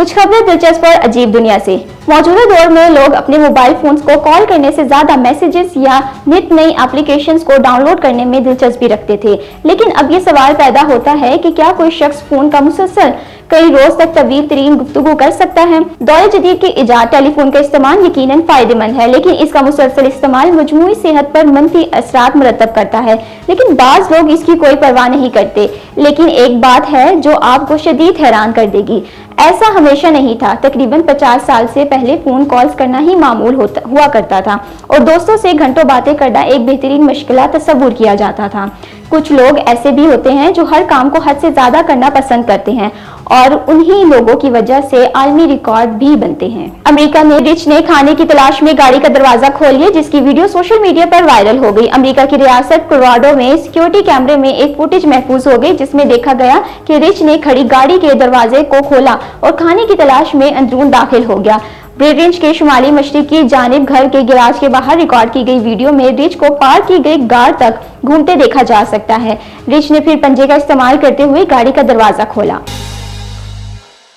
कुछ खबरें दिलचस्प और अजीब दुनिया से। मौजूदा दौर में लोग अपने मोबाइल फोन्स को कॉल करने से ज्यादा मैसेजेस या नित नई एप्लीकेशंस को डाउनलोड करने में दिलचस्पी रखते थे, लेकिन अब ये सवाल पैदा होता है कि क्या कोई शख्स फोन का मुसलसल कई रोज तक तवील तरीन गुफ्तगू कर सकता है। दौर जदीद की इजाद टेलीफोन का इस्तेमाल यकीनन फायदेमंद है, लेकिन इसका मुसलसल इस्तेमाल मजमूई सेहत पर मंफी असरात मुरतब करता है। लेकिन बाज लोग इसकी कोई परवाह नहीं करते। लेकिन एक बात है जो आपको शदीद हैरान कर देगी, ऐसा हमेशा नहीं था। तकरीबन 50 साल से पहले फोन कॉल्स करना ही मामूल हुआ करता था और दोस्तों से घंटों बातें करना एक बेहतरीन मशगला तस्वुर किया जाता था। कुछ लोग ऐसे भी होते हैं जो हर काम को हद से ज्यादा करना पसंद करते हैं और उन्हीं लोगों की वजह से आलमी रिकॉर्ड भी बनते हैं। अमेरिका में रिच ने खाने की तलाश में गाड़ी का दरवाजा खोल लिया, जिसकी वीडियो सोशल मीडिया पर वायरल हो गई। अमेरिका की रियासत कोलोराडो में सिक्योरिटी कैमरे में एक फुटेज महफूज हो गई, जिसमें देखा गया कि रिच ने खड़ी गाड़ी के दरवाजे को खोला और खाने की तलाश में अंदरून दाखिल हो गया। ब्रिटेन के शुमाली मशरिकी जानिब घर के गिराज के बाहर रिकॉर्ड की गई वीडियो में रिच को पार की गई गाड़ तक घूमते देखा जा सकता है। रिच ने फिर पंजे का इस्तेमाल करते हुए गाड़ी का दरवाजा खोला।